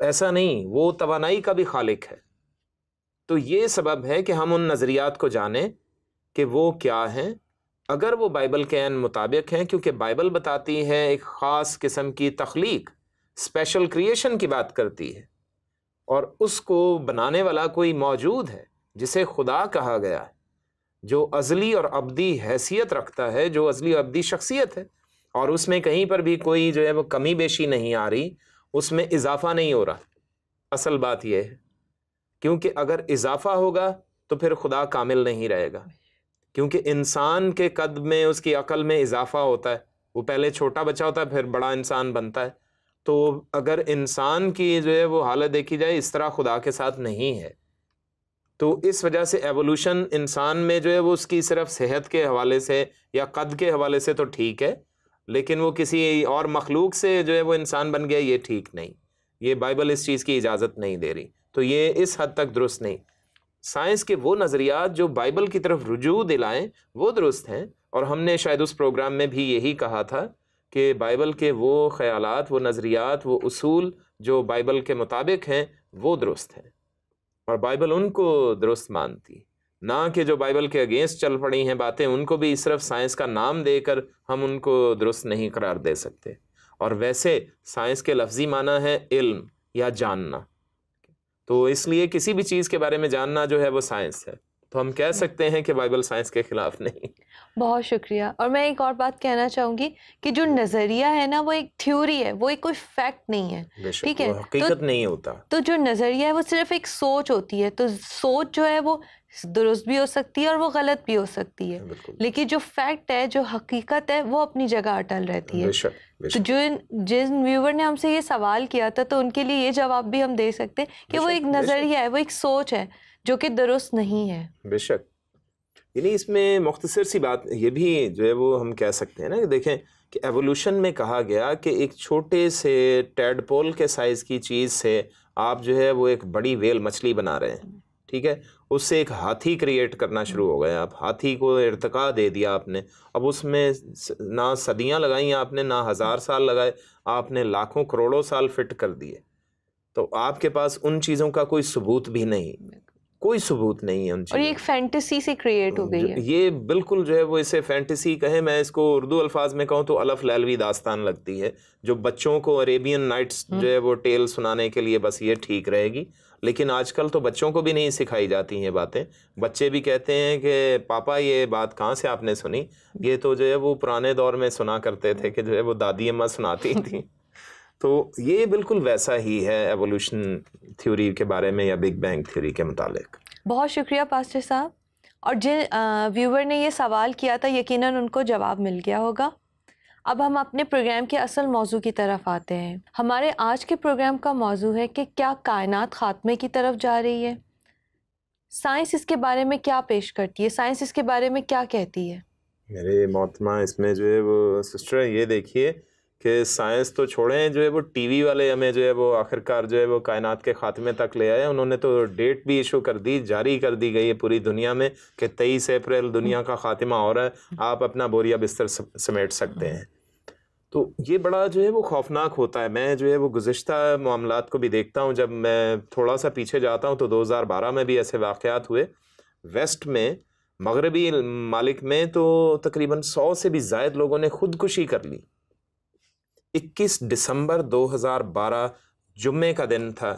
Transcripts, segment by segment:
ایسا نہیں، وہ توانائی کا بھی خالق ہے. تو یہ سبب ہے کہ ہم ان نظریات کو جانیں کہ وہ کیا ہیں، اگر وہ بائبل کے عین مطابق ہیں، کیونکہ بائبل بتاتی ہے ایک خاص قسم کی تخلیق، اسپیشل کریشن کی بات کرتی ہے، اور اس کو بنانے والا کوئی موجود ہے جسے خدا کہا گیا ہے، جو ازلی اور ابدی حیثیت رکھتا ہے، جو ازلی اور ابدی شخصیت ہے، اور اس میں کہیں پر بھی کوئی جو ہے وہ کمی بیشی نہیں آ رہی، اس میں اضافہ نہیں ہو رہا. اصل بات یہ ہے، کیونکہ اگر اضافہ ہوگا تو پھر خدا کامل نہیں رہے گا، کیونکہ انسان کے قد میں، اس کی عقل میں اضافہ ہوتا ہے. وہ پہلے چھوٹا بچہ ہوتا ہے، پھر بڑا انسان بنتا ہے. تو اگر انسان کی جو ہے وہ حالت دیکھی جائے، اس طرح خدا کے ساتھ نہیں ہے. تو اس وجہ سے ایوولوشن انسان میں جو ہے وہ اس کی صرف صحت کے حوالے سے یا قد کے حوالے سے تو ٹھیک ہے، لیکن وہ کسی اور مخلوق سے جو ہے وہ انسان بن گیا، یہ ٹھیک نہیں. یہ بائبل اس چیز کی اجازت نہیں دے رہی. تو یہ اس حد تک درست نہیں. سائنس کے وہ نظریات جو بائبل کی طرف رجوع دلائیں وہ درست ہیں، اور ہم نے شاید اس پروگرام میں بھی یہی کہا تھا کہ بائبل کے وہ خیالات، وہ نظریات، وہ اصول جو بائبل کے مطابق ہیں وہ درست ہیں، اور بائبل ان کو درست مانتی، نہ کہ جو بائبل کے اگینسٹ چل پڑی ہیں باتیں، ان کو بھی صرف سائنس کا نام دے کر ہم ان کو درست نہیں قرار دے سکتے. اور ویسے سائنس کے لفظی معنی ہے علم یا جاننا، تو اس لیے کسی بھی چیز کے بارے میں جاننا جو ہے وہ سائنس ہے. تو ہم کہہ سکتے ہیں کہ بائبل سائنس کے خلاف نہیں. بہت شکریہ. اور میں ایک اور بات کہنا چاہوں گی کہ جو نظریہ ہے نا، وہ ایک تھیوری ہے، وہ ایک کوئی فیکٹ نہیں ہے، ٹھیک ہے؟ حقیقت نہیں ہوتا. تو جو نظریہ ہے وہ صرف ایک سوچ ہوتی ہے. تو سوچ جو ہے وہ درست بھی ہو سکتی ہے اور وہ غلط بھی ہو سکتی ہے، لیکن جو فیکٹ ہے، جو حقیقت ہے، وہ اپنی جگہ اٹل رہتی ہے. تو جن ویور نے ہم سے یہ سوال کیا تھا، تو ان کے لیے یہ جواب بھی ہم دے سکتے ہیں کہ وہ ایک نظریہ ہے، وہ ایک سوچ ہے جو کہ درست نہیں ہے. بے شک. یعنی اس میں مختصر سی بات یہ بھی جو ہے وہ ہم کہہ سکتے ہیں نا، کہ دیکھیں کہ ایوولوشن میں کہا گیا کہ ایک چھوٹے سے ٹیڈپول کے سائز کی چیز سے آپ جو ہے وہ ایک بڑی ویل مچھلی بنا رہے ہیں، ٹھیک ہے؟ اس سے ایک ہاتھی کریٹ کرنا شروع ہو گئے آپ، ہاتھی کو ارتقاء دے دیا آپ نے. اب اس میں نہ صدیاں لگائیں آپ نے، نہ 1000 سال لگائے، آپ نے لاکھوں کروڑوں سال فٹ کر دیے. تو آپ کے پاس ان چیزوں کا کوئی ثبوت بھی نہیں، کوئی ثبوت نہیں ہے ان چیزوں. اور یہ ایک فینٹیسی سے کریٹ ہو گئی ہے. یہ بالکل جو ہے وہ اسے فینٹیسی کہیں، میں اس کو اردو الفاظ میں کہوں تو الف لیلوی داستان لگتی ہے، جو بچوں کو عریبین نائٹس جو ہے وہ ٹیل سنانے کے لیے بس یہ ٹھیک رہے گی. لیکن آج کل تو بچوں کو بھی نہیں سکھائی جاتی ہیں باتیں. بچے بھی کہتے ہیں کہ پاپا یہ بات کہاں سے آپ نے سنی؟ یہ تو جو ہے وہ پرانے دور میں سنا کرتے تھے کہ جو ہے وہ دادی اماں سناتی تھیں. تو یہ بالکل ویسا ہی ہے ایوولوشن تھیوری کے بارے میں یا بگ بینگ تھیوری کے متعلق. بہت شکریہ پاسٹر صاحب. اور جن ویور نے یہ سوال کیا تھا، یقیناً ان کو جواب مل گیا ہوگا. اب ہم اپنے پروگرام کے اصل موضوع کی طرف آتے ہیں. ہمارے آج کے پروگرام کا موضوع ہے کہ کیا کائنات خاتمے کی طرف جا رہی ہے؟ سائنس اس کے بارے میں کیا پیش کرتی ہے؟ سائنس اس کے بارے میں کیا کہتی ہے؟ میرے محترمہ، اس میں جو ہے وہ سسٹر یہ دیکھیے کہ سائنس تو چھوڑیں، جو ہے وہ ٹی وی والے ہمیں جو ہے وہ آخرکار جو ہے وہ کائنات کے خاتمے تک لے آئے. انہوں نے تو ڈیٹ بھی ایشو کر دی، جاری کر دی گئی ہے پوری دنیا میں کہ 23 اپریل دنیا کا خاتمہ ہو رہا ہے، آپ اپنا بوریا بستر سمیٹ سکتے ہیں. تو یہ بڑا جو ہے وہ خوفناک ہوتا ہے. میں جو ہے وہ گزشتہ معاملات کو بھی دیکھتا ہوں. جب میں تھوڑا سا پیچھے جاتا ہوں تو 2012 میں بھی ایسے واقعات ہوئے ویسٹ میں، مغربی ممالک میں، تو تقریباً 100 سے بھی زائد لوگوں نے خودکشی کر لی. 21 دسمبر 2012 جمعے کا دن تھا.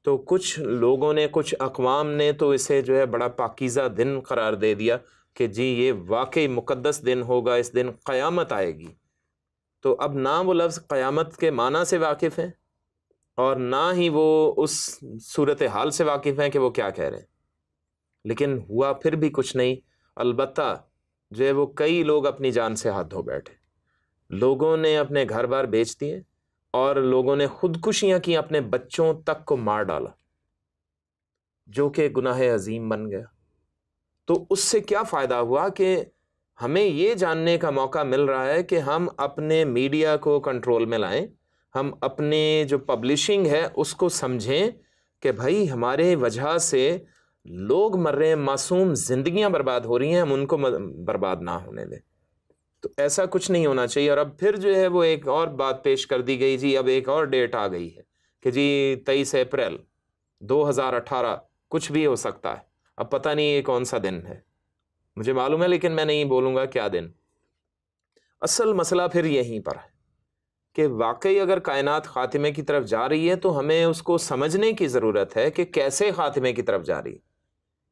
تو کچھ لوگوں نے، کچھ اقوام نے تو اسے جو ہے بڑا پاکیزہ دن قرار دے دیا کہ جی یہ واقعی مقدس دن ہوگا، اس دن قیامت آئے گی. تو اب نہ وہ لفظ قیامت کے معنی سے واقف ہیں اور نہ ہی وہ اس صورتحال سے واقف ہیں کہ وہ کیا کہہ رہے ہیں. لیکن ہوا پھر بھی کچھ نہیں. البتہ جو ہے وہ کئی لوگ اپنی جان سے ہاتھ دھو بیٹھے. لوگوں نے اپنے گھر بار بیچ دیے اور لوگوں نے خودکشیاں کی، اپنے بچوں تک کو مار ڈالا، جو کہ گناہ عظیم بن گیا. تو اس سے کیا فائدہ ہوا کہ ہمیں یہ جاننے کا موقع مل رہا ہے کہ ہم اپنے میڈیا کو کنٹرول میں لائیں، ہم اپنے جو پبلشنگ ہے اس کو سمجھیں کہ بھائی ہمارے وجہ سے لوگ مر رہے ہیں، معصوم زندگیاں برباد ہو رہی ہیں، ہم ان کو برباد نہ ہونے دیں. تو ایسا کچھ نہیں ہونا چاہیے. اور اب پھر جو ہے وہ ایک اور بات پیش کر دی گئی، جی اب ایک اور ڈیٹ آ گئی ہے کہ جی 23 اپریل 2018 کچھ بھی ہو سکتا ہے، اب پتہ نہیں یہ کون سا دن ہے، مجھے معلوم ہے لیکن میں نہیں بولوں گا کیا دن۔ اصل مسئلہ پھر یہیں پر ہے کہ واقعی اگر کائنات خاتمے کی طرف جا رہی ہے تو ہمیں اس کو سمجھنے کی ضرورت ہے کہ کیسے خاتمے کی طرف جا رہی ہے،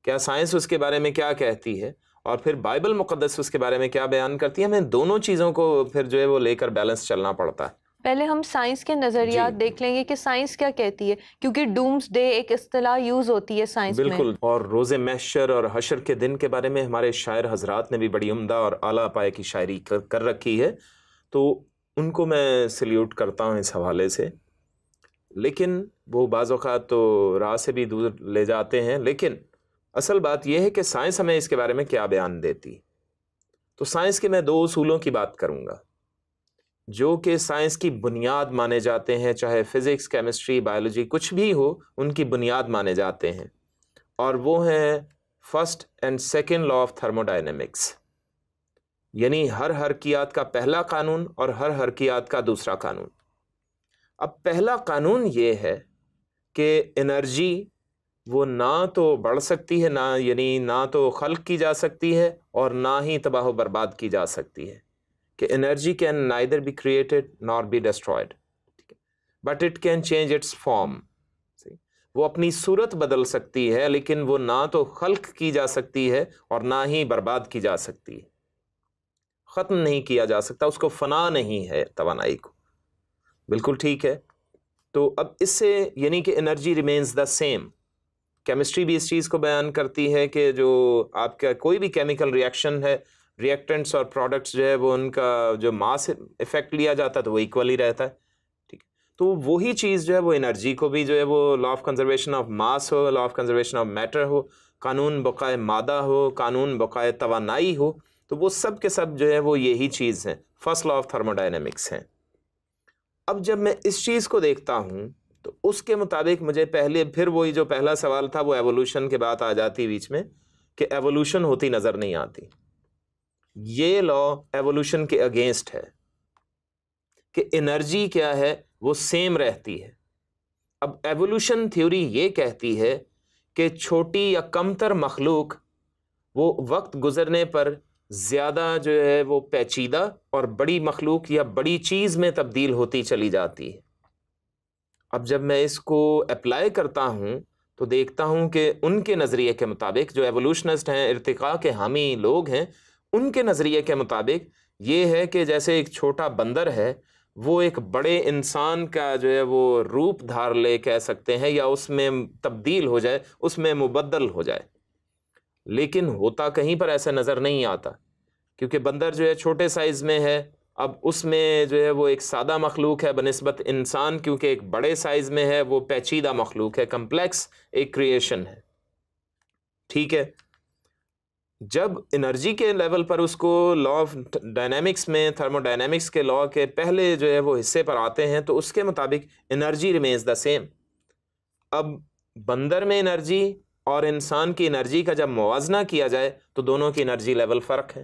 کیا سائنس اس کے بارے میں کیا کہتی ہے، اور پھر بائبل مقدس اس کے بارے میں کیا بیان کرتی ہے۔ ہمیں دونوں چیزوں کو پھر جو ہے وہ لے کر بیلنس چلنا پڑتا ہے۔ پہلے ہم سائنس کے نظریات دیکھ لیں گے کہ سائنس کیا کہتی ہے، کیونکہ ڈومز ڈے ایک اصطلاح یوز ہوتی ہے سائنس میں۔ بالکل، اور روز محشر اور حشر کے دن کے بارے میں ہمارے شاعر حضرات نے بھی بڑی عمدہ اور اعلیٰ پائے کی شاعری کر رکھی ہے، تو ان کو میں سلیوٹ کرتا ہوں اس حوالے سے۔ لیکن وہ بعض اوقات تو راہ سے بھی دور لے جاتے ہیں، لیکن اصل بات یہ ہے کہ سائنس ہمیں اس کے بارے میں کیا بیان دیتی۔ تو سائنس کے میں 2 اصولوں کی بات کروں گا جو کہ سائنس کی بنیاد مانے جاتے ہیں، چاہے فزکس، کیمسٹری، بایولوجی کچھ بھی ہو، ان کی بنیاد مانے جاتے ہیں، اور وہ ہیں first and second law of thermodynamics, یعنی ہر حرکیات کا پہلا قانون اور ہر حرکیات کا دوسرا قانون۔ اب پہلا قانون یہ ہے کہ انرجی وہ نہ تو بڑھ سکتی ہے، نہ تو خلق کی جا سکتی ہے اور نہ ہی تباہ و برباد کی جا سکتی ہے، کہ energy can neither be created nor be destroyed, but it can change its form. وہ اپنی صورت بدل سکتی ہے لیکن وہ نہ تو خلق کی جا سکتی ہے اور نہ ہی برباد کی جا سکتی ہے، ختم نہیں کیا جا سکتا، اس کو فنا نہیں ہے توانائی کو۔ بالکل ٹھیک ہے، تو اب اس سے یعنی کہ energy remains the same. Chemistry بھی اس چیز کو بیان کرتی ہے کہ جو آپ کا کوئی بھی کیمیکل ریئیکشن ہے، ریئیکٹنٹس اور پروڈکٹس جو ہے وہ ان کا جو ماس افیکٹ لیا جاتا ہے تو وہ ایکول ہی رہتا ہے، ٹھیک ہے۔ تو وہی چیز جو ہے وہ انرجی کو بھی جو ہے وہ law of conservation of mass ہو، law of conservation of matter ہو، قانون بقائے مادہ ہو، قانون بقائے توانائی ہو، تو وہ سب کے سب جو ہے وہ یہی چیز ہیں، فرسٹ لا آف تھرموڈائنمکس ہیں۔ اب جب میں اس چیز کو دیکھتا ہوں تو اس کے مطابق مجھے پھر وہی جو پہلا سوال تھا وہ ایوولوشن کے بات آ جاتی بیچ میں، کہ ایوولوشن ہوتی نظر نہیں آتی۔ یہ لا ایوولوشن کے اگینسٹ ہے کہ انرجی کیا ہے وہ سیم رہتی ہے۔ اب ایوولوشن تھیوری یہ کہتی ہے کہ چھوٹی یا کمتر مخلوق وہ وقت گزرنے پر زیادہ جو ہے وہ پیچیدہ اور بڑی مخلوق یا بڑی چیز میں تبدیل ہوتی چلی جاتی ہے۔ اب جب میں اس کو اپلائی کرتا ہوں تو دیکھتا ہوں کہ ان کے نظریے کے مطابق، جو ایوولوشنسٹ ہیں، ارتقاء کے حامی لوگ ہیں، ان کے نظریے کے مطابق یہ ہے کہ جیسے ایک چھوٹا بندر ہے وہ ایک بڑے انسان کا جو ہے وہ روپ دھار لے کہہ سکتے ہیں، یا اس میں تبدیل ہو جائے، اس میں مبدل ہو جائے، لیکن ہوتا کہیں پر ایسا نظر نہیں آتا، کیونکہ بندر جو ہے چھوٹے سائز میں ہے، اب اس میں جو ہے وہ ایک سادہ مخلوق ہے بنسبت انسان، کیونکہ ایک بڑے سائز میں ہے، وہ پیچیدہ مخلوق ہے، کمپلیکس ایک کریشن ہے، ٹھیک ہے۔ جب انرجی کے لیول پر اس کو لا آف ڈائنامکس میں، تھرمو ڈائنامکس کے لا کے پہلے جو ہے وہ حصے پر آتے ہیں تو اس کے مطابق انرجی ریمینز دا سیم۔ اب بندر میں انرجی اور انسان کی انرجی کا جب موازنہ کیا جائے تو دونوں کی انرجی لیول فرق ہے۔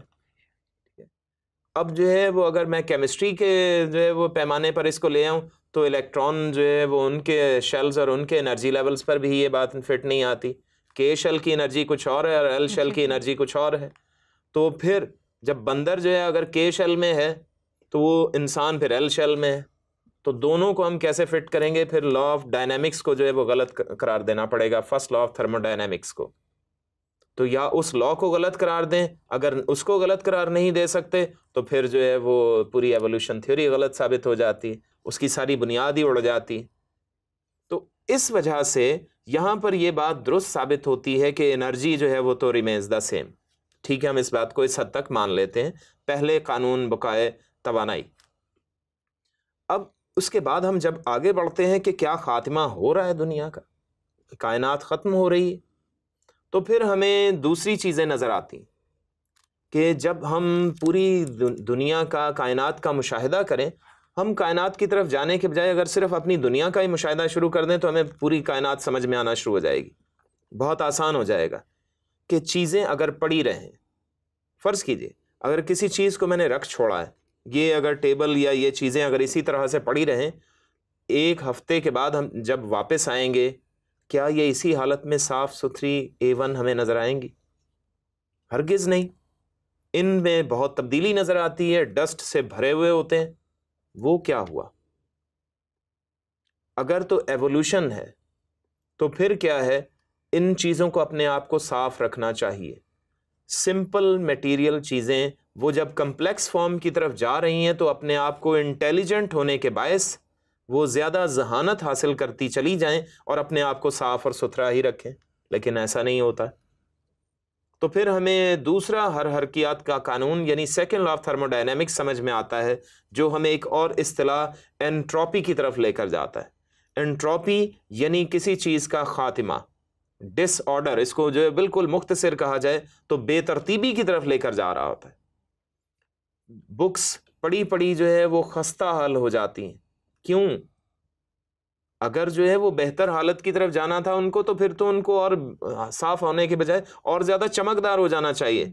اب جو ہے وہ اگر میں کیمسٹری کے جو ہے وہ پیمانے پر اس کو لے آؤں تو الیکٹران جو ہے وہ ان کے شیلز اور ان کے انرجی لیولز پر بھی یہ بات فٹ نہیں آتی، کے شیل کی انرجی کچھ اور ہے اور ایل شیل کی انرجی کچھ اور ہے۔ تو پھر جب بندر جو ہے اگر کے شیل میں ہے تو وہ انسان پھر ایل شیل میں ہے، تو دونوں کو ہم کیسے فٹ کریں گے؟ پھر لا آف ڈائنامکس کو جو ہے وہ غلط قرار دینا پڑے گا، first law of thermodynamics کو۔ تو یا اس لا کو غلط قرار دیں، اگر اس کو غلط قرار نہیں دے سکتے تو پھر جو ہے وہ پوری ایوولوشن تھیوری غلط ثابت ہو جاتی، اس کی ساری بنیاد ہی اڑ جاتی۔ تو اس وجہ سے یہاں پر یہ بات درست ثابت ہوتی ہے کہ انرجی جو ہے وہ تو ریمینز دا سیم، ٹھیک ہے، ہم اس بات کو اس حد تک مان لیتے ہیں، پہلے قانون بقائے توانائی۔ اب اس کے بعد ہم جب آگے بڑھتے ہیں کہ کیا خاتمہ ہو رہا ہے دنیا کا، کائنات ختم ہو رہی ہے، تو پھر ہمیں دوسری چیزیں نظر آتی کہ جب ہم پوری دنیا کا، کائنات کا مشاہدہ کریں، ہم کائنات کی طرف جانے کے بجائے اگر صرف اپنی دنیا کا ہی مشاہدہ شروع کر دیں تو ہمیں پوری کائنات سمجھ میں آنا شروع ہو جائے گی، بہت آسان ہو جائے گا کہ چیزیں اگر پڑی رہیں، فرض کیجئے اگر کسی چیز کو میں نے رکھ چھوڑا ہے، یہ اگر ٹیبل یا یہ چیزیں اگر اسی طرح سے پڑی رہیں 1 ہفتے کے بعد ہم جب واپس آئیں گے کیا یہ اسی حالت میں صاف ستھری A1 ہمیں نظر آئیں گی؟ ہرگز نہیں، ان میں بہت تبدیلی نظر آتی ہے، ڈسٹ سے بھرے ہوئے ہوتے ہیں۔ وہ کیا ہوا؟ اگر تو ایوولوشن ہے تو پھر کیا ہے؟ ان چیزوں کو اپنے آپ کو صاف رکھنا چاہیے۔ سمپل میٹیریل چیزیں وہ جب کمپلیکس فارم کی طرف جا رہی ہیں تو اپنے آپ کو انٹیلیجنٹ ہونے کے باعث وہ زیادہ ذہانت حاصل کرتی چلی جائیں اور اپنے آپ کو صاف اور ستھرا ہی رکھیں، لیکن ایسا نہیں ہوتا۔ تو پھر ہمیں دوسرا حرکیات کا قانون یعنی سیکنڈ لا آف تھرموڈائنامکس سمجھ میں آتا ہے، جو ہمیں ایک اور اصطلاح انٹروپی کی طرف لے کر جاتا ہے۔ انٹروپی یعنی کسی چیز کا خاتمہ، ڈس آرڈر، اس کو جو ہے بالکل مختصر کہا جائے تو بے ترتیبی کی طرف لے کر جا رہا ہوتا ہے۔ بکس پڑھی پڑھی جو ہے وہ خستہ حال ہو جاتی ہیں، کیوں؟ اگر جو ہے وہ بہتر حالت کی طرف جانا تھا ان کو تو پھر تو ان کو اور صاف ہونے کے بجائے اور زیادہ چمکدار ہو جانا چاہیے،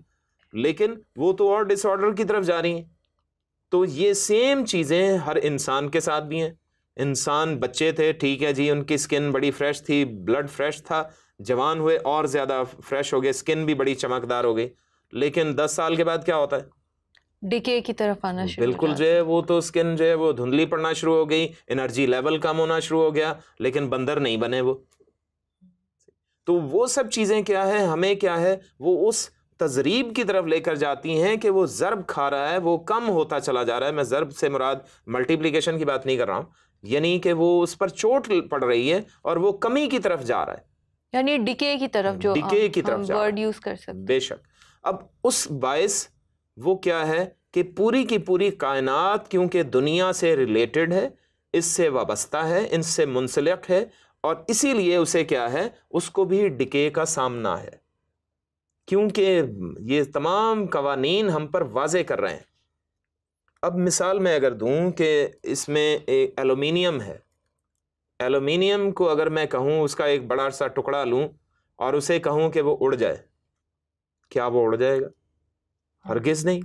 لیکن وہ تو اور ڈس آرڈر کی طرف جا رہی ہیں۔ تو یہ سیم چیزیں ہر انسان کے ساتھ بھی ہیں۔ انسان بچے تھے، ٹھیک ہے جی، ان کی سکن بڑی فریش تھی، بلڈ فریش تھا، جوان ہوئے اور زیادہ فریش ہو گئے، سکن بھی بڑی چمکدار ہو گئی، لیکن 10 سال کے بعد کیا ہوتا ہے؟ ڈکے کی طرف آنا شروع بالکل جو ہے وہ تو سکن جو ہے وہ دھندلی پڑنا شروع ہو گئی، انرجی لیول کم ہونا شروع ہو گیا، لیکن بندر نہیں بنے وہ۔ تو وہ سب چیزیں کیا ہے، ہمیں کیا ہے، وہ اس تضریب کی طرف لے کر جاتی ہیں کہ وہ ضرب کھا رہا ہے، وہ کم ہوتا چلا جا رہا ہے۔ میں ضرب سے مراد ملٹیپلیکیشن کی بات نہیں کر رہا ہوں، یعنی کہ وہ اس پر چوٹ پڑ رہی ہے اور وہ کمی کی طرف جا رہا ہے، یعنی ڈکے کی طرف، جو ڈکے کی طرف جا ورڈ یوز کر سکتے۔ بے شک۔ اب اس باعث وہ کیا ہے کہ پوری کی پوری کائنات کیونکہ دنیا سے ریلیٹڈ ہے، اس سے وابستہ ہے، ان سے منسلک ہے، اور اسی لیے اسے کیا ہے، اس کو بھی ڈکے کا سامنا ہے، کیونکہ یہ تمام قوانین ہم پر واضح کر رہے ہیں۔ اب مثال میں اگر دوں کہ اس میں ایک ایلومینیم ہے، ایلومینیم کو اگر میں کہوں اس کا ایک بڑا سا ٹکڑا لوں اور اسے کہوں کہ وہ اڑ جائے، کیا وہ اڑ جائے گا؟ ہرگز نہیں۔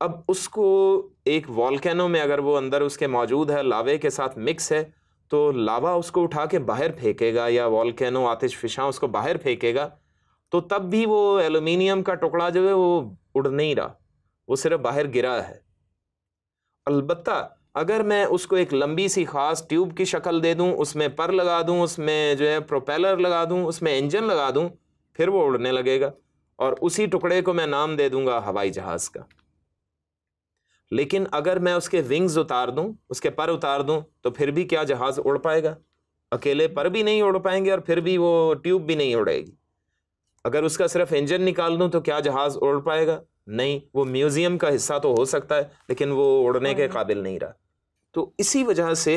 اب اس کو ایک والکینو میں اگر وہ اندر اس کے موجود ہے، لاوے کے ساتھ مکس ہے، تو لاوا اس کو اٹھا کے باہر پھینکے گا، یا والکینو آتش فشاں اس کو باہر پھینکے گا، تو تب بھی وہ ایلومینیم کا ٹکڑا جو ہے وہ اڑ نہیں رہا، وہ صرف باہر گرا ہے۔ البتہ اگر میں اس کو ایک لمبی سی خاص ٹیوب کی شکل دے دوں، اس میں پر لگا دوں، اس میں جو ہے پروپیلر لگا دوں، اس میں انجن لگا دوں، پھر وہ اڑنے لگے گا، اور اسی ٹکڑے کو میں نام دے دوں گا ہوائی جہاز کا۔ لیکن اگر میں اس کے ونگز اتار دوں، اس کے پر اتار دوں، تو پھر بھی کیا جہاز اڑ پائے گا؟ اکیلے پر بھی نہیں اڑ پائیں گے، اور پھر بھی وہ ٹیوب بھی نہیں اڑے گی۔ اگر اس کا صرف انجن نکال دوں تو کیا جہاز اڑ پائے گا؟ نہیں، وہ میوزیم کا حصہ تو ہو سکتا ہے لیکن وہ اڑنے کے قابل نہیں رہا۔ تو اسی وجہ سے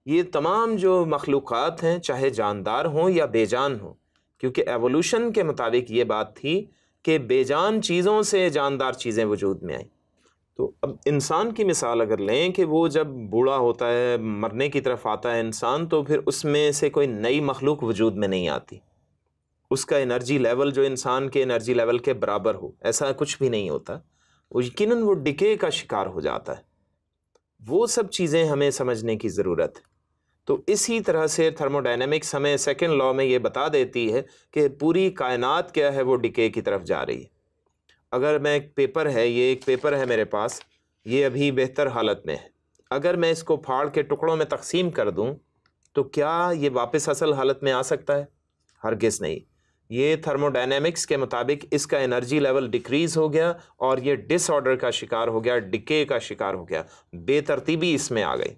یہ تمام جو مخلوقات ہیں، چاہے جاندار ہوں یا بے جان ہوں، کیونکہ ایوولوشن کے مطابق یہ بات تھی کہ بے جان چیزوں سے جاندار چیزیں وجود میں آئیں۔ تو اب انسان کی مثال اگر لیں کہ وہ جب بوڑھا ہوتا ہے، مرنے کی طرف آتا ہے انسان، تو پھر اس میں سے کوئی نئی مخلوق وجود میں نہیں آتی، اس کا انرجی لیول جو انسان کے انرجی لیول کے برابر ہو، ایسا کچھ بھی نہیں ہوتا، وہ یقیناً وہ ڈکے کا شکار ہو جاتا ہے۔ وہ سب چیزیں ہمیں سمجھنے کی ضرورت ہے۔ تو اسی طرح سے تھرموڈائنمکس ہمیں سیکنڈ لا میں یہ بتا دیتی ہے کہ پوری کائنات کیا ہے، وہ ڈکے کی طرف جا رہی ہے۔ اگر میں ایک پیپر ہے، یہ ایک پیپر ہے میرے پاس، یہ ابھی بہتر حالت میں ہے، اگر میں اس کو پھاڑ کے ٹکڑوں میں تقسیم کر دوں تو کیا یہ واپس اصل حالت میں آ سکتا ہے؟ ہرگز نہیں۔ یہ تھرموڈائنمکس کے مطابق اس کا انرجی لیول ڈیکریز ہو گیا اور یہ ڈس آرڈر کا شکار ہو گیا، ڈکے کا شکار ہو گیا، بے ترتیبی اس میں آ گئی۔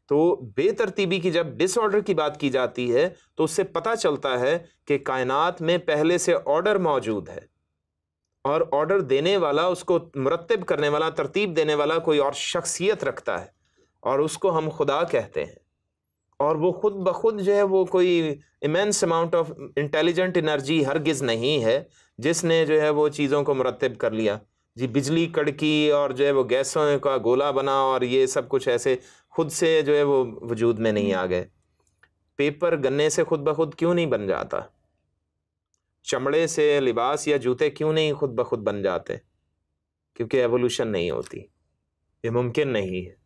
تو بے ترتیبی کی جب ڈس آرڈر کی بات کی جاتی ہے تو اس سے پتہ چلتا ہے کہ کائنات میں پہلے سے آرڈر موجود ہے، اور آرڈر دینے والا، اس کو مرتب کرنے والا، ترتیب دینے والا کوئی اور شخصیت رکھتا ہے، اور اس کو ہم خدا کہتے ہیں۔ اور وہ خود بخود جو ہے وہ کوئی Emmons amount of intelligent energy ہرگز نہیں ہے جس نے جو ہے وہ چیزوں کو مرتب کر لیا، جی بجلی کڑکی اور جو ہے وہ گیسوں کا گولا بنا، اور یہ سب کچھ ایسے خود سے جو ہے وہ وجود میں نہیں آ گئے۔ پیپر گنے سے خود بخود کیوں نہیں بن جاتا؟ چمڑے سے لباس یا جوتے کیوں نہیں خود بخود بن جاتے؟ کیونکہ ایوولوشن نہیں ہوتی، یہ ممکن نہیں ہے۔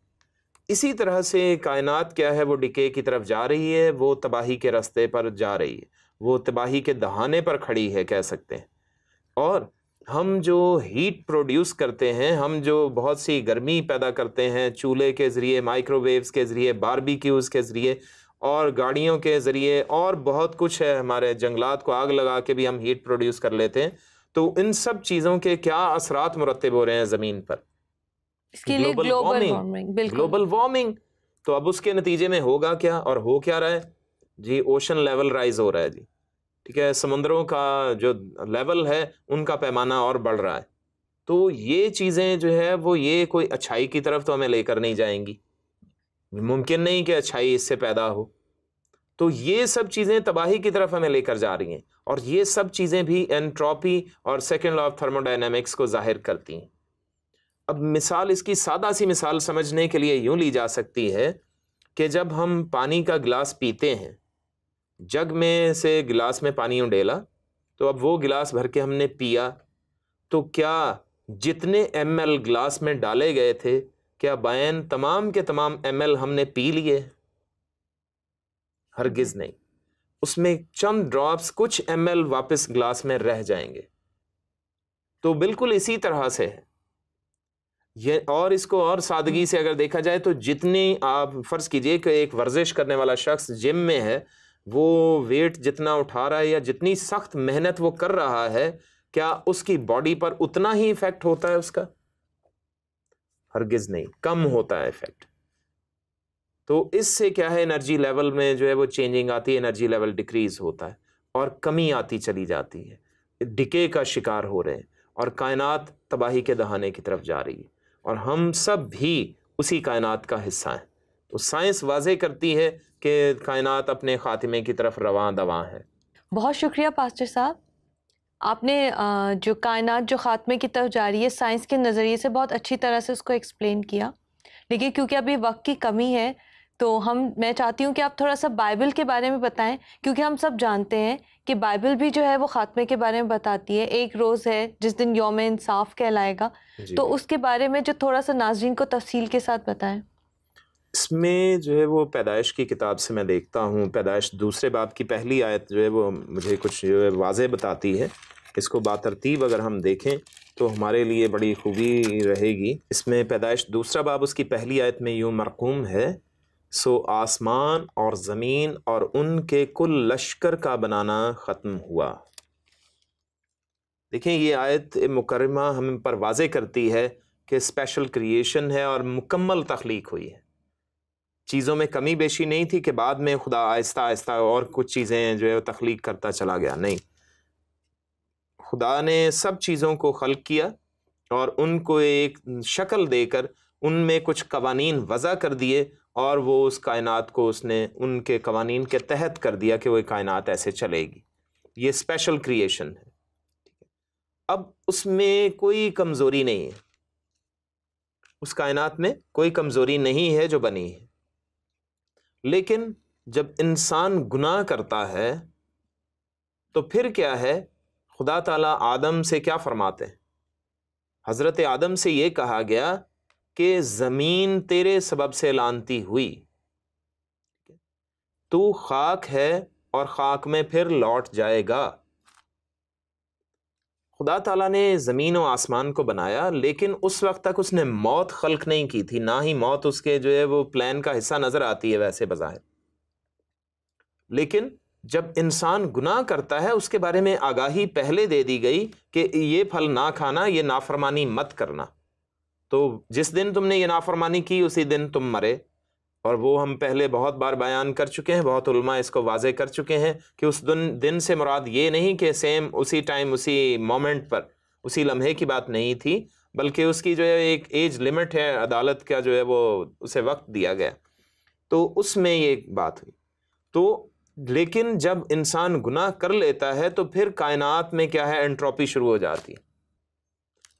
اسی طرح سے کائنات کیا ہے وہ ڈکے کی طرف جا رہی ہے، وہ تباہی کے راستے پر جا رہی ہے، وہ تباہی کے دہانے پر کھڑی ہے کہہ سکتے ہیں۔ اور ہم جو ہیٹ پروڈیوس کرتے ہیں، ہم جو بہت سی گرمی پیدا کرتے ہیں چولہے کے ذریعے، مائکرو ویوز کے ذریعے، باربیکیوز کے ذریعے اور گاڑیوں کے ذریعے، اور بہت کچھ ہے، ہمارے جنگلات کو آگ لگا کے بھی ہم ہیٹ پروڈیوس کر لیتے ہیں، تو ان سب چیزوں کے کیا اثرات مرتب ہو رہے ہیں زمین پر؟ اس کے لیے گلوبل وارمنگ، بالکل گلوبل وارمنگ۔ تو اب اس کے نتیجے میں ہوگا کیا، اور ہو کیا رہا ہے جی؟ اوشن لیول رائز ہو رہا ہے جی، ٹھیک ہے، سمندروں کا جو لیول ہے ان کا پیمانہ اور بڑھ رہا ہے۔ تو یہ چیزیں جو ہے وہ یہ کوئی اچھائی کی طرف تو ہمیں لے کر نہیں جائیں گی، ممکن نہیں کہ اچھائی اس سے پیدا ہو۔ تو یہ سب چیزیں تباہی کی طرف ہمیں لے کر جا رہی ہیں، اور یہ سب چیزیں بھی انٹروپی اور second law of thermodynamics کو ظاہر کرتی ہیں۔ اب مثال، اس کی سادہ سی مثال سمجھنے کے لیے یوں لی جا سکتی ہے کہ جب ہم پانی کا گلاس پیتے ہیں، جگ میں سے گلاس میں پانی ڈیلا، تو اب وہ گلاس بھر کے ہم نے پیا، تو کیا جتنے ایم ایل گلاس میں ڈالے گئے تھے، کیا بین تمام کے تمام ایم ایل ہم نے پی لیے؟ ہرگز نہیں، اس میں چند ڈراپس، کچھ ایم ایل واپس گلاس میں رہ جائیں گے۔ تو بالکل اسی طرح سے ہے یہ، اور اس کو اور سادگی سے اگر دیکھا جائے تو جتنی آپ فرض کیجئے کہ ایک ورزش کرنے والا شخص جم میں ہے، وہ ویٹ جتنا اٹھا رہا ہے یا جتنی سخت محنت وہ کر رہا ہے، کیا اس کی باڈی پر اتنا ہی ایفیکٹ ہوتا ہے اس کا؟ ہرگز نہیں، کم ہوتا ہے ایفیکٹ۔ تو اس سے کیا ہے، انرجی لیول میں جو ہے وہ چینجنگ آتی ہے، انرجی لیول ڈیکریز ہوتا ہے اور کمی آتی چلی جاتی ہے، ڈکے کا شکار ہو رہے ہیں، اور کائنات تباہی کے دہانے کی طرف جا رہی ہے، اور ہم سب بھی اسی کائنات کا حصہ ہیں۔ تو سائنس واضح کرتی ہے کہ کائنات اپنے خاتمے کی طرف رواں دواں ہے۔ بہت شکریہ پاسٹر صاحب، آپ نے جو کائنات جو خاتمے کی طرف جا رہی ہے سائنس کے نظریے سے بہت اچھی طرح سے اس کو ایکسپلین کیا، لیکن کیونکہ ابھی وقت کی کمی ہے تو میں چاہتی ہوں کہ آپ تھوڑا سا بائبل کے بارے میں بتائیں، کیونکہ ہم سب جانتے ہیں کہ بائبل بھی جو ہے وہ خاتمے کے بارے میں بتاتی ہے۔ ایک روز ہے جس دن یوم انصاف کہلائے گا، تو اس کے بارے میں جو تھوڑا سا ناظرین کو تفصیل کے ساتھ بتائیں۔ اس میں جو ہے وہ پیدائش کی کتاب سے میں دیکھتا ہوں، پیدائش 2 باب کی پہلی آیت جو ہے وہ مجھے کچھ جو ہے واضح بتاتی ہے۔ اس کو باترتیب اگر ہم دیکھیں تو ہمارے لیے بڑی خوبی رہے گی۔ اس میں پیدائش 2 باب اس کی پہلی آیت میں یوں مرقوم ہے، سو آسمان اور زمین اور ان کے کل لشکر کا بنانا ختم ہوا۔ دیکھیں یہ آیت مکرمہ ہم پر واضح کرتی ہے کہ اسپیشل کریشن ہے اور مکمل تخلیق ہوئی ہے، چیزوں میں کمی بیشی نہیں تھی کہ بعد میں خدا آہستہ آہستہ اور کچھ چیزیں جو ہے وہ تخلیق کرتا چلا گیا، نہیں، خدا نے سب چیزوں کو خلق کیا اور ان کو ایک شکل دے کر ان میں کچھ قوانین وضع کر دیے، اور وہ اس کائنات کو اس نے ان کے قوانین کے تحت کر دیا کہ وہ کائنات ایسے چلے گی۔ یہ اسپیشل کریشن ہے۔ اب اس میں کوئی کمزوری نہیں ہے، اس کائنات میں کوئی کمزوری نہیں ہے جو بنی ہے، لیکن جب انسان گناہ کرتا ہے تو پھر کیا ہے، خدا تعالیٰ آدم سے کیا فرماتے ہیں؟ حضرت آدم سے یہ کہا گیا کہ زمین تیرے سبب سے لعنتی ہوئی، تو خاک ہے اور خاک میں پھر لوٹ جائے گا۔ خدا تعالیٰ نے زمین و آسمان کو بنایا، لیکن اس وقت تک اس نے موت خلق نہیں کی تھی، نہ ہی موت اس کے جو ہے وہ پلان کا حصہ نظر آتی ہے ویسے بظاہر۔ لیکن جب انسان گناہ کرتا ہے اس کے بارے میں آگاہی پہلے دے دی گئی کہ یہ پھل نہ کھانا، یہ نافرمانی مت کرنا، تو جس دن تم نے یہ نافرمانی کی اسی دن تم مرے۔ اور وہ ہم پہلے بہت بار بیان کر چکے ہیں، بہت علماء اس کو واضح کر چکے ہیں کہ اس دن سے مراد یہ نہیں کہ سیم اسی ٹائم اسی مومنٹ پر اسی لمحے کی بات نہیں تھی، بلکہ اس کی جو ہے ایک ایج لمٹ ہے، عدالت کا جو ہے وہ اسے وقت دیا گیا، تو اس میں یہ بات ہوئی۔ تو لیکن جب انسان گناہ کر لیتا ہے تو پھر کائنات میں کیا ہے، انٹروپی شروع ہو جاتی ہے،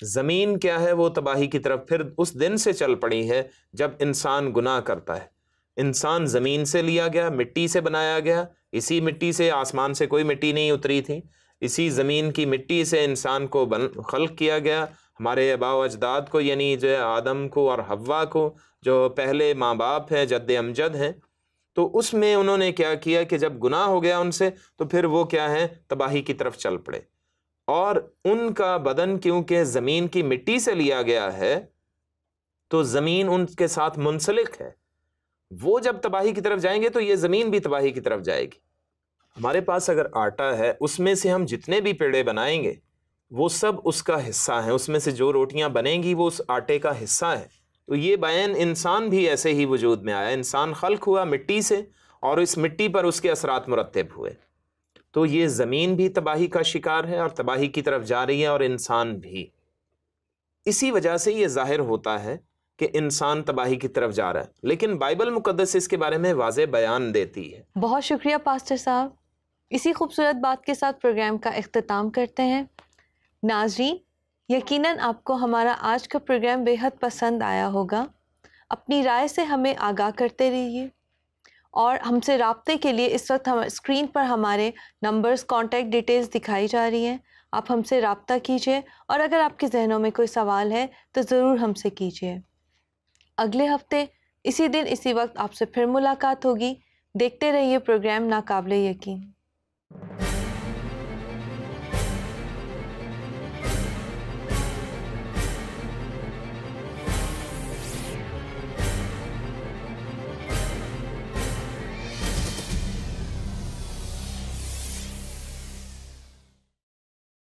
زمین کیا ہے وہ تباہی کی طرف پھر اس دن سے چل پڑی ہے جب انسان گناہ کرتا ہے۔ انسان زمین سے لیا گیا، مٹی سے بنایا گیا، اسی مٹی سے، آسمان سے کوئی مٹی نہیں اتری تھی، اسی زمین کی مٹی سے انسان کو خلق کیا گیا۔ ہمارے آباء و اجداد کو، یعنی جو ہے آدم کو اور حوا کو جو پہلے ماں باپ ہیں، جد امجد ہیں، تو اس میں انہوں نے کیا کیا کہ جب گناہ ہو گیا ان سے تو پھر وہ کیا ہیں، تباہی کی طرف چل پڑے. اور ان کا بدن کیونکہ زمین کی مٹی سے لیا گیا ہے تو زمین ان کے ساتھ منسلک ہے. وہ جب تباہی کی طرف جائیں گے تو یہ زمین بھی تباہی کی طرف جائے گی. ہمارے پاس اگر آٹا ہے، اس میں سے ہم جتنے بھی پیڑے بنائیں گے وہ سب اس کا حصہ ہیں، اس میں سے جو روٹیاں بنیں گی وہ اس آٹے کا حصہ ہے. تو یہ بیان انسان بھی ایسے ہی وجود میں آیا. انسان خلق ہوا مٹی سے اور اس مٹی پر اس کے اثرات مرتب ہوئے. تو یہ زمین بھی تباہی کا شکار ہے اور تباہی کی طرف جا رہی ہے، اور انسان بھی. اسی وجہ سے یہ ظاہر ہوتا ہے کہ انسان تباہی کی طرف جا رہا ہے، لیکن بائبل مقدس اس کے بارے میں واضح بیان دیتی ہے. بہت شکریہ پاسٹر صاحب. اسی خوبصورت بات کے ساتھ پروگرام کا اختتام کرتے ہیں. ناظرین، یقیناً آپ کو ہمارا آج کا پروگرام بے حد پسند آیا ہوگا. اپنی رائے سے ہمیں آگاہ کرتے رہیے، اور ہم سے رابطے کے لیے اس وقت اسکرین پر ہمارے نمبرز، کانٹیکٹ ڈیٹیلز دکھائی جا رہی ہیں. آپ ہم سے رابطہ کیجیے، اور اگر آپ کے ذہنوں میں کوئی سوال ہے تو ضرور ہم سے کیجیے. اگلے ہفتے اسی دن اسی وقت آپ سے پھر ملاقات ہوگی. دیکھتے رہیے پروگرام ناقابل یقین.